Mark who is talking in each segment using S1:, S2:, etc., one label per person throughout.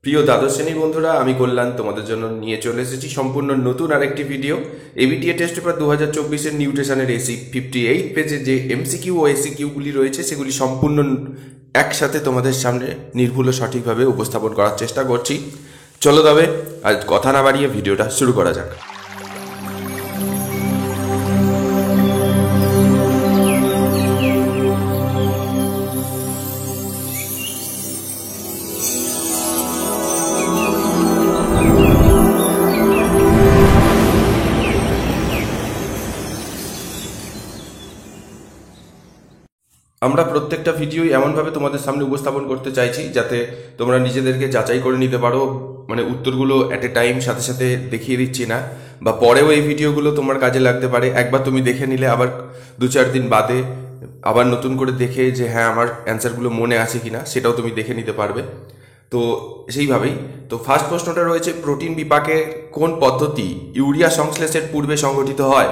S1: প্রিয় দ্বাদশ শ্রেণীর বন্ধুরা, আমি কল্যাণ তোমাদের জন্য নিয়ে চলে এসেছি সম্পূর্ণ নতুন আরেকটি ভিডিও। এবিটিএ টেস্ট পেপার 2024-এর নিউট্রিশনের এসি 58 পেজে যে এমসিকিউ ও এসিকিউগুলি রয়েছে সেগুলি সম্পূর্ণ একসাথে তোমাদের সামনে নির্ভুল ও সঠিকভাবে উপস্থাপন করার চেষ্টা করছি। চলো তবে আজ কথা না বাড়িয়ে ভিডিওটা শুরু করা যাক। আমরা প্রত্যেকটা ভিডিওই এমনভাবে তোমাদের সামনে উপস্থাপন করতে চাইছি যাতে তোমরা নিজেদেরকে যাচাই করে নিতে পারো। মানে উত্তরগুলো অ্যাট এ টাইম সাথে সাথে দেখিয়ে দিচ্ছি না, বা পরেও এই ভিডিওগুলো তোমার কাজে লাগতে পারে। একবার তুমি দেখে নিলে আবার 2-4 দিন বাদে আবার নতুন করে দেখে যে হ্যাঁ আমার অ্যান্সারগুলো মনে আছে কিনা সেটাও তুমি দেখে নিতে পারবে। তো সেইভাবেই তো ফার্স্ট প্রশ্নটা রয়েছে, প্রোটিন বিপাকে কোন পদ্ধতি ইউরিয়া সংশ্লেষের পূর্বে সংঘটিত হয়?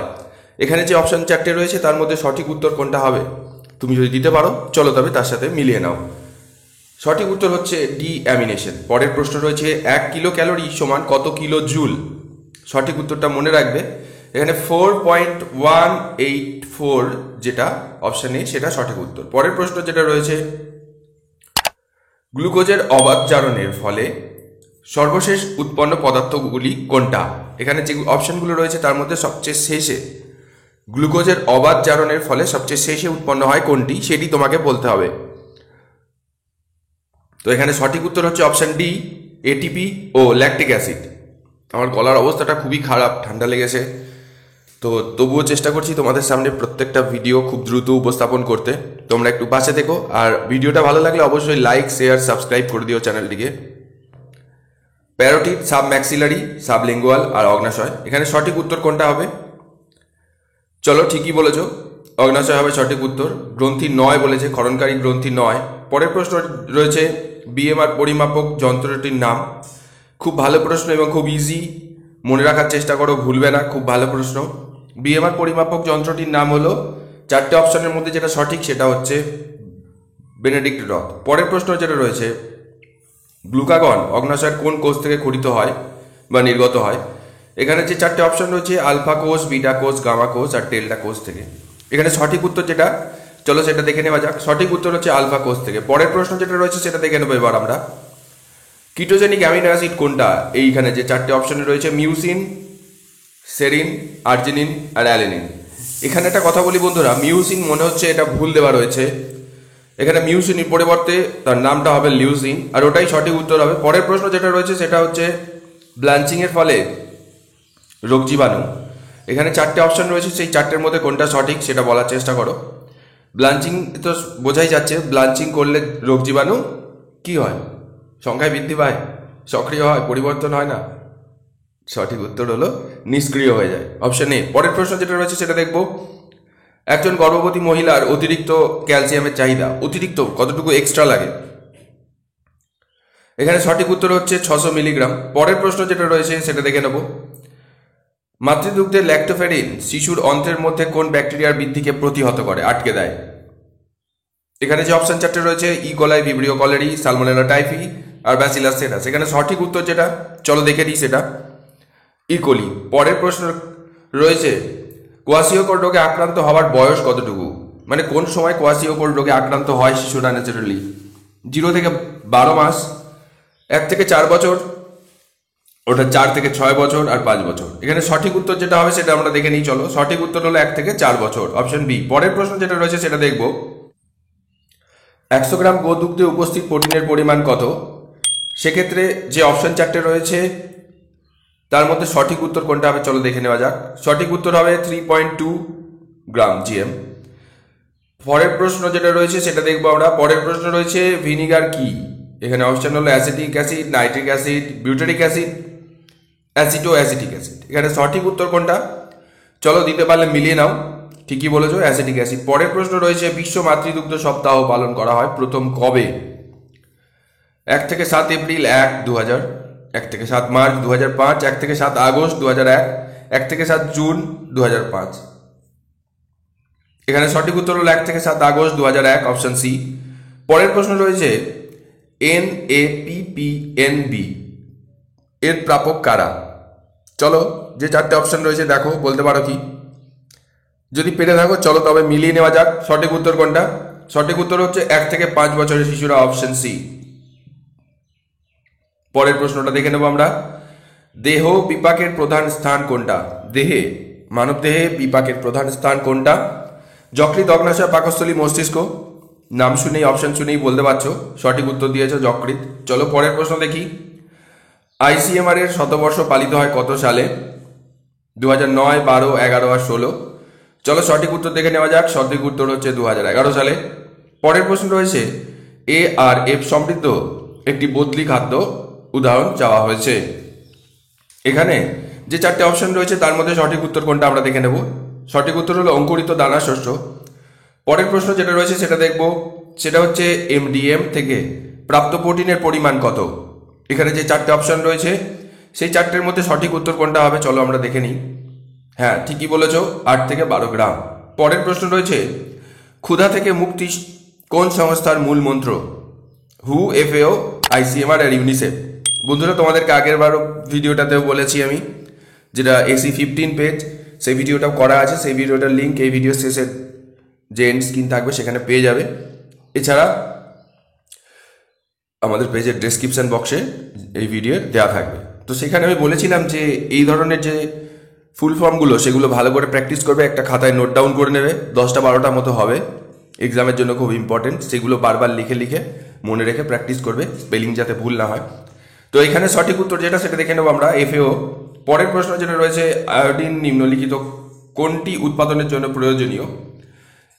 S1: এখানে যে অপশন 4টে রয়েছে তার মধ্যে সঠিক উত্তর কোনটা হবে? তুমি যদি দিতে পারো চলো তবে তার সাথে মিলিয়ে নাও। সঠিক উত্তর হচ্ছে ডি, অ্যামিনেশন। পরের প্রশ্ন রয়েছে 1 কিলো ক্যালোরি সমান কত কিলো জুল? সঠিক উত্তরটা মনে রাখবে, এখানে 4.184 যেটা অপশন এ সেটা সঠিক উত্তর। পরের প্রশ্ন যেটা রয়েছে, গ্লুকোজের অবাধ জারণের ফলে সর্বশেষ উৎপন্ন পদার্থগুলি কোনটা? এখানে যে অপশনগুলো রয়েছে তার মধ্যে সবচেয়ে শেষে গ্লুকোজের অবাধ জারণের ফলে সবচেয়ে শেষে উৎপন্ন হয় কোনটি সেটি তোমাকে বলতে হবে। তো এখানে সঠিক উত্তর হচ্ছে অপশন ডি, এটিপি ও ল্যাকটিক অ্যাসিড। আমার গলার অবস্থাটা খুবই খারাপ, ঠান্ডা লেগেছে, তো তবুও চেষ্টা করছি তোমাদের সামনে প্রত্যেকটা ভিডিও খুব দ্রুত উপস্থাপন করতে। তোমরা একটু পাশে থেকো, আর ভিডিওটা ভালো লাগলে অবশ্যই লাইক, শেয়ার, সাবস্ক্রাইব করে দিও চ্যানেলটিকে। প্যারোটিড, সাবম্যাক্সিলারি, সাবলিঙ্গুয়াল আর অগ্নাশয়, এখানে সঠিক উত্তর কোনটা হবে? চলো ঠিকই বলেছো, অগ্নাশয় হবে সঠিক উত্তর। গ্রন্থি 9 বলেছে, ক্ষরণকারী গ্রন্থি 9। পরের প্রশ্ন রয়েছে, বিএমআর পরিমাপক যন্ত্রটির নাম। খুব ভালো প্রশ্ন এবং খুব ইজি, মনে রাখার চেষ্টা করো, ভুলবে না, খুব ভালো প্রশ্ন। বিএমআর পরিমাপক যন্ত্রটির নাম হলো, 4টে অপশনের মধ্যে যেটা সঠিক সেটা হচ্ছে বেনেডিক্ট রথ। পরের প্রশ্ন যেটা রয়েছে, গ্লুকাগন অগ্নাশয়ের কোন কোষ থেকে ক্ষরিত হয় বা নির্গত হয়? এখানে যে 4টে অপশন রয়েছে, আলফা কোষ, বিটা কোষ, গামা কোষ আর ডেল্টা কোষ থেকে। এখানে সঠিক উত্তর যেটা, চলো সেটা দেখে নেওয়া যাক। সঠিক উত্তর হচ্ছে আলফা কোষ থেকে। পরের প্রশ্ন যেটা রয়েছে সেটা দেখে নেবো এবার আমরা। কিটোজেনিক অ্যামিনো অ্যাসিড কোনটা? এইখানে যে 4টে অপশনে রয়েছে, মিউসিন, সেরিন, আর্জিনিন আর অ্যালেনিন। এখানে একটা কথা বলি বন্ধুরা, মিউসিন মনে হচ্ছে এটা ভুল দেওয়া রয়েছে, এখানে মিউসিনের পরিবর্তে তার নামটা হবে লিউসিন, আর ওটাই সঠিক উত্তর হবে। পরের প্রশ্ন যেটা রয়েছে সেটা হচ্ছে, ব্লাঞ্চিং এর ফলে রোগ জীবাণু। এখানে 4টে অপশন রয়েছে, সেই 4টের মধ্যে কোনটা সঠিক সেটা বলার চেষ্টা করো। ব্লাঞ্চিং তো বোঝাই যাচ্ছে, ব্লাঞ্চিং করলে রোগ জীবাণু কি হয়? সংখ্যায় বৃদ্ধি পায়, সক্রিয় হয়, পরিবর্তন হয় না। সঠিক উত্তর হলো নিষ্ক্রিয় হয়ে যায়, অপশন এ। পরের প্রশ্ন যেটা রয়েছে সেটা দেখবো, একজন গর্ভবতী মহিলার অতিরিক্ত ক্যালসিয়ামের চাহিদা অতিরিক্ত কতটুকু এক্সট্রা লাগে? এখানে সঠিক উত্তর হচ্ছে 600 মিলিগ্রাম। পরের প্রশ্ন যেটা রয়েছে সেটা দেখে নেব, মাতৃদুগ্ধের ল্যাক্টোফেরিন শিশুর অন্ত্রের মধ্যে কোন ব্যাকটেরিয়ার বৃদ্ধিকে প্রতিহত করে, আটকে দেয়? এখানে যে অপশন 4টে রয়েছে, E coli, Vibrio cholerae, Salmonella typhi আর ব্যাসিলাস সেরাস। এখানে সঠিক উত্তর যেটা, চলো দেখে নিই সেটা, ইকোলি। পরের প্রশ্ন রয়েছে, কোয়াশিওকর রোগে আক্রান্ত হওয়ার বয়স কতটুকু? মানে কোন সময় কোয়াশিওকর রোগে আক্রান্ত হয় শিশুরা ন্যাচারালি? 0 থেকে 12 মাস, 1 থেকে 4 বছর, ওটা 4 থেকে 6 বছর আর 5 বছর। এখানে সঠিক উত্তর যেটা হবে সেটা আমরা দেখে নিই, চলো। সঠিক উত্তর হলো 1 থেকে 4 বছর, অপশন বি। পরের প্রশ্ন যেটা রয়েছে সেটা দেখব, 100 গ্রাম গোদুগ্ধে উপস্থিত প্রোটিনের পরিমাণ কত? সেক্ষেত্রে যে অপশন 4টে রয়েছে তার মধ্যে সঠিক উত্তর কোনটা হবে চলো দেখে নেওয়া যাক। সঠিক উত্তর হবে 3.2 গ্রাম জিএম। পরের প্রশ্ন যেটা রয়েছে সেটা দেখবো আমরা। পরের প্রশ্ন রয়েছে, ভিনিগার কি? এখানে অপশন হলো acetic acid, nitric acid, butyric acid, acetoacetic acid. এখানে সঠিক উত্তর কোনটা চলো দিতে পারলে মিলিয়ে নাও, ঠিকই বলেছো, অ্যাসিটিক অ্যাসিড। পরের প্রশ্ন রয়েছে, বিশ্ব মাতৃদুগ্ধ সপ্তাহ পালন করা হয় প্রথম কবে? 1 থেকে 7 এপ্রিল 2000, 1 থেকে 7 মার্চ 2005, 1 থেকে 7 আগস্ট 2001, 1 থেকে 7 জুন 2005। এখানে সঠিক উত্তর হলো 1 থেকে 7 আগস্ট 2001, অপশন সি। পরের প্রশ্ন রয়েছে, NAPPNB এর প্রাপক কারা? চলো যে চারটে অপশন রয়েছে দেখো, বলতে পারো কি? যদি পেরে থাকো চলো তবে মিলিয়ে নেওয়া যাক সঠিক উত্তর কোনটা। সঠিক উত্তর হচ্ছে 1 থেকে 5 বছরের শিশুরা, অপশন সি। পরের প্রশ্নটা দেখে নেব আমরা। দেহ বিপাকের প্রধান স্থান কোনটা? দেহে, মানব দেহে বিপাকের প্রধান স্থান কোনটা? যকৃৎ, অগ্ন্যাশয়, পাকস্থলী, মস্তিষ্ক। নাম শুনেই, অপশন শুনেই বলতে পারছো, সঠিক উত্তর দিয়েছো যকৃৎ। চলো পরের প্রশ্ন দেখি। ICMR এর শতবর্ষ পালিত হয় কত সালে? 2009, 12, 11 আর 16। চলো সঠিক উত্তর দেখে নেওয়া যাক। সঠিক উত্তর হচ্ছে 2011 সালে। পরের প্রশ্ন রয়েছে ARF সমৃদ্ধ একটি বদলি খাদ্য উদাহরণ চাওয়া হয়েছে। এখানে যে চারটে অপশন রয়েছে তার মধ্যে সঠিক উত্তর কোনটা আমরা দেখে নেব। সঠিক উত্তর হলো অঙ্কুরিত দানা শস্য। পরের প্রশ্ন যেটা রয়েছে সেটা দেখব, সেটা হচ্ছে MDM থেকে প্রাপ্ত প্রোটিনের পরিমাণ কত? এখানে যে চারটে অপশন রয়েছে সেই চারটের মধ্যে সঠিক উত্তর কোনটা হবে চলো আমরা দেখে নিই। হ্যাঁ ঠিকই বলেছো, 8 থেকে 12 গ্রাম। পরের প্রশ্ন রয়েছে ক্ষুধা থেকে মুক্তি কোন সংস্থার মূল মন্ত্র? WHO, FAO, ICMR আর ইউনিসেফ। বন্ধুরা তোমাদেরকে আগের বারও ভিডিওটাতেও বলেছি আমি, যেটা AC15 পেজ, সেই ভিডিওটাও করা আছে। সেই ভিডিওটার লিঙ্ক এই ভিডিও শেষের যে এন্ড স্ক্রিন থাকবে সেখানে পেয়ে যাবে। এছাড়া আমাদের পেজের ডেসক্রিপশন বক্সে এই ভিডিওর দেওয়া থাকবে। তো সেখানে আমি বলেছিলাম যে এই ধরনের যে ফুল ফর্মগুলো সেগুলো ভালো করে প্র্যাকটিস করবে, একটা খাতায় নোট ডাউন করে নেবে, 10টা 12টা মতো হবে, এক্সামের জন্য খুব ইম্পর্টেন্ট। সেগুলো বারবার লিখে লিখে মনে রেখে প্র্যাকটিস করবে, স্পেলিং যাতে ভুল না হয়। তো এখানে সঠিক উত্তর যেটা সেটা দেখে নেবো আমরা, FAO। পরের প্রশ্ন যেটা রয়েছে আয়োডিন নিম্নলিখিত কোনটি উৎপাদনের জন্য প্রয়োজনীয়?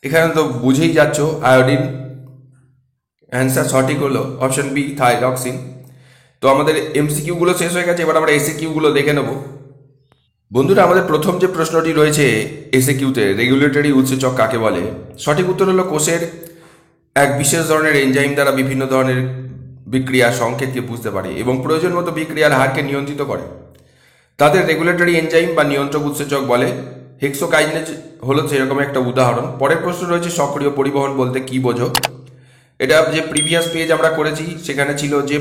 S1: এখানে তো বুঝেই যাচ্ছ আয়োডিন। অ্যান্সার সঠিক হলো অপশন বি, থাইরক্সিন। তো আমাদের MCQ গুলো শেষ হয়ে গেছে, এবার আমরা SAQ গুলো দেখে নেব। বন্ধুরা আমাদের প্রথম যে প্রশ্নটি রয়েছে SAQ-তে, রেগুলেটরি উৎসেচক কাকে বলে? সঠিক উত্তর হলো কোষের এক বিশেষ ধরনের এনজাইম দ্বারা বিভিন্ন ধরনের বিক্রিয়ার সংকেতকে বুঝতে পারে এবং প্রয়োজন মতো বিক্রিয়ার হারকে নিয়ন্ত্রিত করে। তাদের রেগুলেটরি এনজাইম বা নিয়ন্ত্রক উৎসেচক বলে। হেক্সোকাইনেজ হলো সেরকম একটা উদাহরণ। পরের প্রশ্ন রয়েছে সক্রিয় পরিবহন বলতে কি বোঝো? এটা যে প্রিভিয়াস পেজ আমরা করেছি সেখানে ছিল যে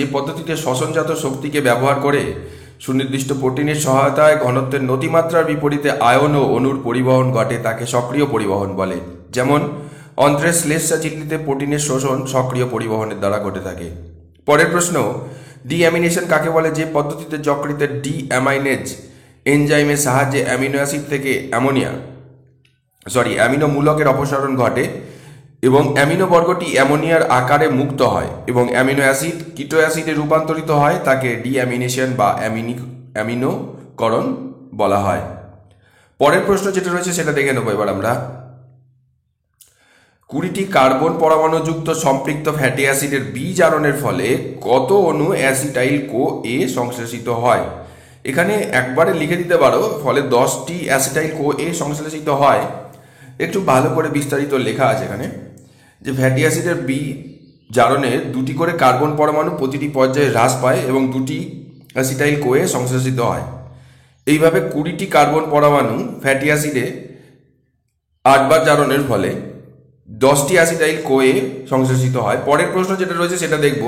S1: পদ্ধতিতে শ্বসনজাত শক্তিকে ব্যবহার করে সুনির্দিষ্ট প্রোটিনের সহায়তায় ঘনত্বের নতিমাত্রার বিপরীতে আয়ন ও অণুর পরিবহন ঘটে তাকে সক্রিয় পরিবহন বলে। যেমন অন্ত্রের শ্লেষ্মা ঝিল্লিতে প্রোটিনের শোষণ সক্রিয় পরিবহনের দ্বারা ঘটে থাকে। পরের প্রশ্ন, ডিঅ্যামিনেশন কাকে বলে? যে পদ্ধতিতে যকৃতের ডিঅ্যামাইনেজ এনজাইমের সাহায্যে অ্যামিনো অ্যাসিড থেকে অ্যামিনো মূলকের অপসারণ ঘটে এবং অ্যামিনো বর্গটি অ্যামোনিয়ার আকারে মুক্ত হয় এবং অ্যামিনো অ্যাসিড কিটো অ্যাসিডে রূপান্তরিত হয়, তাকে ডিঅ্যামিনেশন বা অ্যামিনোকরণ বলা হয়। পরের প্রশ্ন যেটা রয়েছে সেটা দেখে নেবো এবার আমরা। 20টি কার্বন পরমাণুযুক্ত সম্পৃক্ত ফ্যাটি অ্যাসিডের বিজারণের ফলে কত অণু অ্যাসিটাইল CoA সংশ্লেষিত হয়? এখানে একবারে লিখে দিতে পারো, ফলে 10টি অ্যাসিটাইল CoA সংশ্লেষিত হয়। একটু ভালো করে বিস্তারিত লেখা আছে এখানে যে ফ্যাটি অ্যাসিডের বিজারণে 2টি করে কার্বন পরমাণু প্রতিটি পর্যায়ে হ্রাস পায় এবং 2টি অ্যাসিটাইল CoA সংশ্লেষিত হয়। এইভাবে 20টি কার্বন পরমাণু ফ্যাটি অ্যাসিডে 8বার জারণের ফলে 10টি অ্যাসিটাইল CoA সংশ্লেষিত হয়। পরের প্রশ্ন যেটা রয়েছে সেটা দেখব,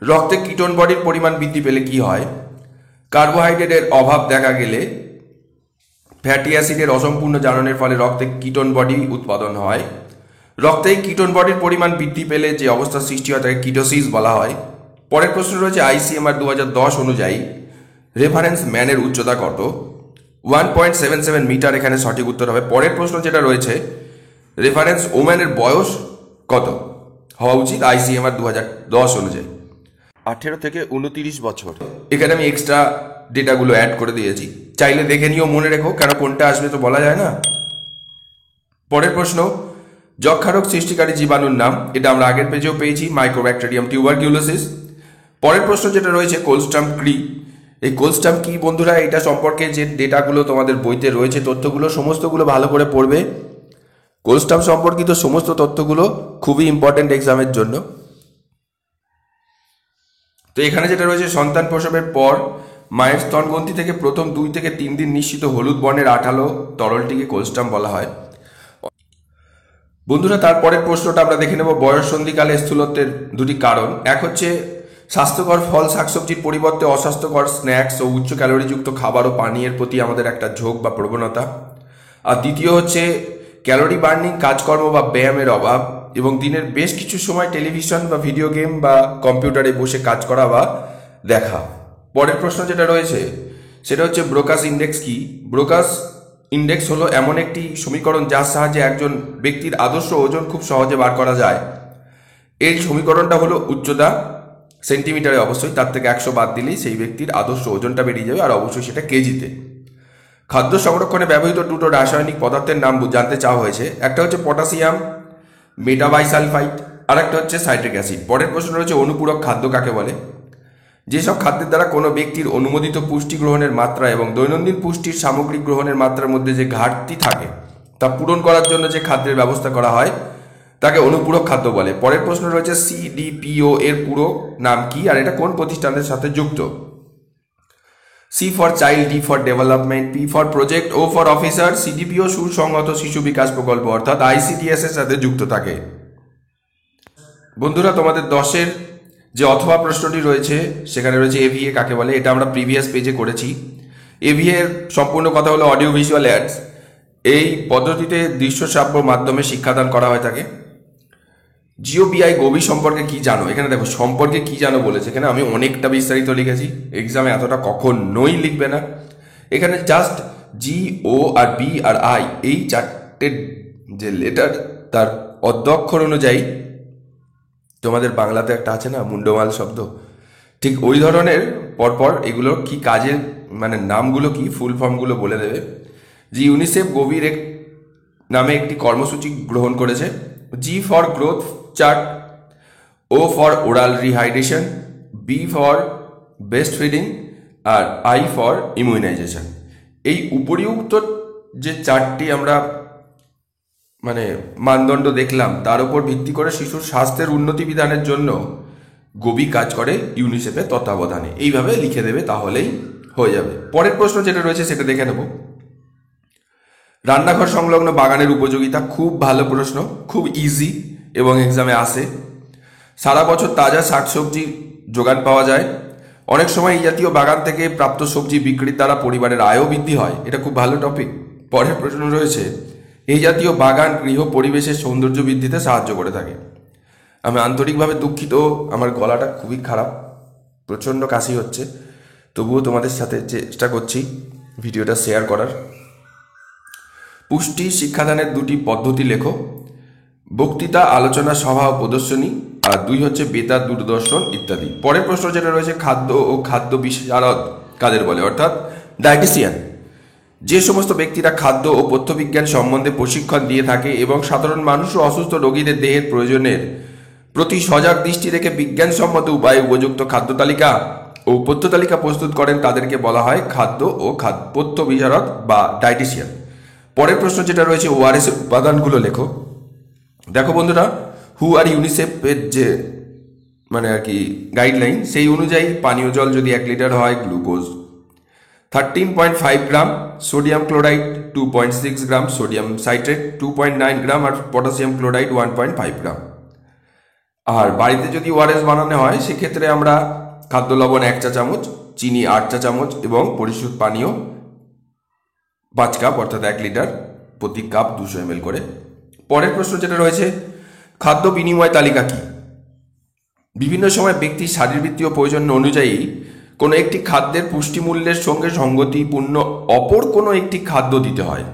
S1: রক্তে কিটোন বডির পরিমাণ বৃদ্ধি পেলে কি হয়? কার্বোহাইড্রেটের অভাব দেখা গেলে ফ্যাটি অ্যাসিডের অসম্পূর্ণ জারণের ফলে রক্তে কিটোন বডি উৎপাদন হয়। রক্তে কিটোন বডির পরিমাণ বৃদ্ধি পেলে যে অবস্থা সৃষ্টি হয় তাকে কিটোসিস বলা হয়। পরের প্রশ্ন রয়েছে ICMR 2010 অনুযায়ী রেফারেন্স ম্যানের উচ্চতা কত? 1.77 মিটার এখানে সঠিক উত্তর হবে। পরের প্রশ্ন যেটা রয়েছে, রেফারেন্স ওম্যানের বয়স কত হওয়া উচিত ICMR 2010 অনুযায়ী? 18 থেকে 29 বছর। এখানে আমি এক্সট্রা ডেটাগুলো অ্যাড করে দিয়েছি, চাইলে দেখে নিও, মনে রেখো, কেন কোনটা আসবে তো বলা যায় না। পরের প্রশ্ন, যক্ষারোগ সৃষ্টিকারী জীবাণুর নাম? এটা আমরা আগের পেজেও পেয়েছি, মাইক্রোব্যাকটেরিয়াম টিউবারকিউলোসিস। পরের প্রশ্ন যেটা রয়েছে, কোলস্টাম কি? এই কোলস্টাম কি বন্ধুরা, এটা সম্পর্কে যে ডেটাগুলো তোমাদের বইতে রয়েছে, তথ্যগুলো সমস্তগুলো ভালো করে পড়বে। কোলস্টাম সম্পর্কিত সমস্ত তথ্যগুলো খুবই ইম্পর্টেন্ট এক্সামের জন্য। তো এখানে যেটা রয়েছে, সন্তান প্রসবের পর মায়ের স্তনগ্রন্থি থেকে প্রথম 2 থেকে 3 দিন নিশ্চিত হলুদ বর্ণের আঠালো তরলটিকে কোলস্টাম বলা হয়। বন্ধুরা, তারপরের প্রশ্নটা আমরা দেখে নেব বয়ঃসন্ধিকালে স্থূলত্বের দুটি কারণ। এক হচ্ছে স্বাস্থ্যকর ফল শাকসবজির পরিবর্তে অস্বাস্থ্যকর স্ন্যাক্স ও উচ্চ ক্যালোরিযুক্ত খাবার ও পানীয়ের প্রতি আমাদের একটা ঝোঁক বা প্রবণতা। আর দ্বিতীয় হচ্ছে ক্যালোরি বার্নিং কাজকর্ম বা ব্যায়ামের অভাব এবং দিনের বেশ কিছু সময় টেলিভিশন বা ভিডিও গেম বা কম্পিউটারে বসে কাজ করা বা দেখা। পরের প্রশ্ন যেটা রয়েছে সেটা হচ্ছে ব্রোকাস ইন্ডেক্স কি। ব্রোকাস ইন্ডেক্স হলো এমন একটি সমীকরণ যার সাহায্যে একজন ব্যক্তির আদর্শ ওজন খুব সহজে বার করা যায়। এই সমীকরণটা হলো উচ্চতা সেন্টিমিটারে, অবশ্যই তার থেকে 100 বাদ দিলেই সেই ব্যক্তির আদর্শ ওজনটা বেরিয়ে যাবে, আর অবশ্যই সেটা কেজিতে। খাদ্য সংরক্ষণে ব্যবহৃত দুটো রাসায়নিক পদার্থের নাম জানতে চাওয়া হয়েছে। একটা হচ্ছে পটাশিয়াম মেটাবাইসালফাইট, আর একটা হচ্ছে সাইট্রিক অ্যাসিড। পরের প্রশ্ন রয়েছে অনুপূরক খাদ্য কাকে বলে। যেসব খাদ্যের দ্বারা কোনো ব্যক্তির অনুমোদিত পুষ্টি গ্রহণের মাত্রা এবং দৈনন্দিন পুষ্টির সামগ্রিক গ্রহণের মাত্রার মধ্যে যে ঘাটতি থাকে তা পূরণ করার জন্য যে খাদ্যের ব্যবস্থা করা হয় তাকে অনুপূরক খাদ্য বলে। পরের প্রশ্ন রয়েছে সিডিপিও এর পুরো নাম কি আর এটা কোন প্রতিষ্ঠানের সাথে যুক্ত। C for child, D for development, P for project, O for officer. CDPO সুসংহত শিশু বিকাশ প্রকল্প অর্থাৎ আইসিডিএস এর সাথে যুক্ত থাকে। বন্ধুরা, তোমাদের 10-এর যে অথবা প্রশ্নটি রয়েছে সেখানে রয়েছে এভিএ কাকে বলে। এটা আমরা প্রিভিয়াস পেজে করেছি। এভিএ এর সম্পূর্ণ কথা হলো অডিও ভিজুয়াল অ্যাডস। এই পদ্ধতিতে দৃশ্য শ্রাব্য মাধ্যমে শিক্ষাদান করা হয়ে থাকে। জিওবিআই গভীর সম্পর্কে কি জানো। এখানে দেখো সম্পর্কে কি জানো বলেছে, এখানে আমি অনেকটা বিস্তারিত লিখেছি, এক্সামে এতটা কখনোই লিখবে না। এখানে জাস্ট জি, ও আর বি আর আই এই চারটে যে লেটার তার অধ্যক্ষর অনুযায়ী তোমাদের বাংলাতে একটা আছে না মুন্ডমাল শব্দ, ঠিক ওই ধরনের পরপর এগুলোর কি কাজের মানে নামগুলো কি ফুল ফর্মগুলো বলে দেবে। যে ইউনিসেফ গভীর নামে একটি কর্মসূচি গ্রহণ করেছে। G for growth chart, O for oral rehydration, B for best feeding আর আই ফর ইমিউনাইজেশন। এই উপরিউক্ত যে চারটি আমরা মানে মানদণ্ড দেখলাম তার উপর ভিত্তি করে শিশুর স্বাস্থ্যের উন্নতি বিধানের জন্য গভীর কাজ করে ইউনিসেফের তত্ত্বাবধানে। এইভাবে লিখে দেবে তাহলেই হয়ে যাবে। পরের প্রশ্ন যেটা রয়েছে সেটা দেখে নেব। রান্নাঘর সংলগ্ন বাগানের উপযোগিতা। খুব ভালো প্রশ্ন, খুব ইজি এবং এক্সামে আসে। সারা বছর তাজা শাকসবজি যোগান পাওয়া যায়। অনেক সময় এই জাতীয় বাগান থেকে প্রাপ্ত সবজি বিক্রির দ্বারা পরিবারের আয়ও বৃদ্ধি হয়। এটা খুব ভালো টপিক। পরের প্রশ্ন রয়েছে এই জাতীয় বাগান গৃহ পরিবেশের সৌন্দর্য বৃদ্ধিতে সাহায্য করে থাকে। আমি আন্তরিকভাবে দুঃখিত, আমার গলাটা খুবই খারাপ, প্রচণ্ড কাশি হচ্ছে, তবুও তোমাদের সাথে চেষ্টা করছি ভিডিওটা শেয়ার করার। পুষ্টি শিক্ষাদানের দুটি পদ্ধতি লেখো। বক্তৃতা, আলোচনা, সভা ও প্রদর্শনী, আর 2 হচ্ছে বেতার, দূরদর্শন ইত্যাদি। পরের প্রশ্ন যেটা রয়েছে খাদ্য ও খাদ্য বিশারদ কাদের বলে, অর্থাৎ ডায়েটিশিয়ান। যে সমস্ত ব্যক্তিরা খাদ্য ও পথ্যবিজ্ঞান সম্বন্ধে প্রশিক্ষণ দিয়ে থাকে এবং সাধারণ মানুষ ও অসুস্থ রোগীদের দেহের প্রয়োজনের প্রতি সজাগ দৃষ্টি রেখে বিজ্ঞানসম্মত উপায়ে উপযুক্ত খাদ্য তালিকা ও পথ্য তালিকা প্রস্তুত করেন তাদেরকে বলা হয় খাদ্য ও পথ্য বিশারদ বা ডায়েটিশিয়ান। পরের প্রশ্ন যেটা রয়েছে ওআরএস এর উপাদানগুলো লেখো। দেখো বন্ধুরা, হু আর ইউনিসেফের যে মানে আর কি গাইডলাইন সেই অনুযায়ী পানীয় জল যদি 1 লিটার হয় গ্লুকোজ 13.5 গ্রাম, সোডিয়াম ক্লোরাইড 2.6 গ্রাম, সোডিয়াম সাইট্রেট 2.9 গ্রাম আর পটাশিয়াম ক্লোরাইড 1.5 গ্রাম। আর বাড়িতে যদি ওআরএস বানানো হয় সেক্ষেত্রে আমরা খাদ্য লবণ 1 চা চামচ, চিনি 8 চা চামচ এবং পরিশুদ্ধ পানীয় 5 কাপ অর্থাৎ 1 লিটার, প্রতি কাপ 200 ml করে। পরের প্রশ্ন যেটা রয়েছে খাদ্য বিনিময় তালিকা কি। বিভিন্ন সময় ব্যক্তির শারীরবৃত্তীয় প্রয়োজন অনুযায়ী কোনো একটি খাদ্যের পুষ্টিমূল্যের সঙ্গে সঙ্গতিপূর্ণ অপর কোনো একটি খাদ্য দিতে হয়।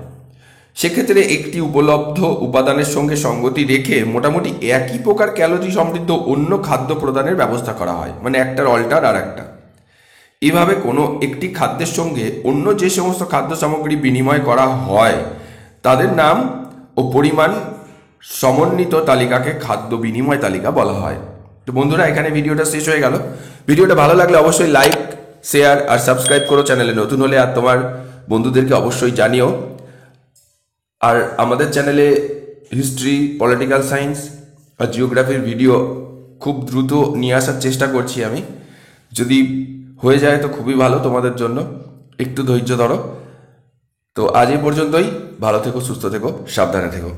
S1: সেক্ষেত্রে একটি উপলব্ধ উপাদানের সঙ্গে সঙ্গতি রেখে মোটামুটি একই প্রকার ক্যালোরি সমৃদ্ধ অন্য খাদ্য প্রদানের ব্যবস্থা করা হয়, মানে একটার অল্টার আর একটা। এভাবে কোনো একটি খাদ্যের সঙ্গে অন্য যে সমস্ত খাদ্য সামগ্রী বিনিময় করা হয় তাদের নাম ও পরিমাণ সমন্বিত তালিকাকে খাদ্য বিনিময় তালিকা বলা হয়। তো বন্ধুরা, এখানে ভিডিওটা শেষ হয়ে গেল। ভিডিওটা ভালো লাগলে অবশ্যই লাইক, শেয়ার আর সাবস্ক্রাইব করো চ্যানেলে নতুন হলে, আর তোমার বন্ধুদেরকে অবশ্যই জানিও। আর আমাদের চ্যানেলে হিস্ট্রি, পলিটিক্যাল সায়েন্স আর জিওগ্রাফির ভিডিও খুব দ্রুত নিয়ে আসার চেষ্টা করছি আমি। যদি হয়ে যায় তো খুবই ভালো তোমাদের জন্য, একটু ধৈর্য ধরো। তো আজ এই পর্যন্তই। ভালো থেকো, সুস্থ থেকো, সাবধানে থেকো।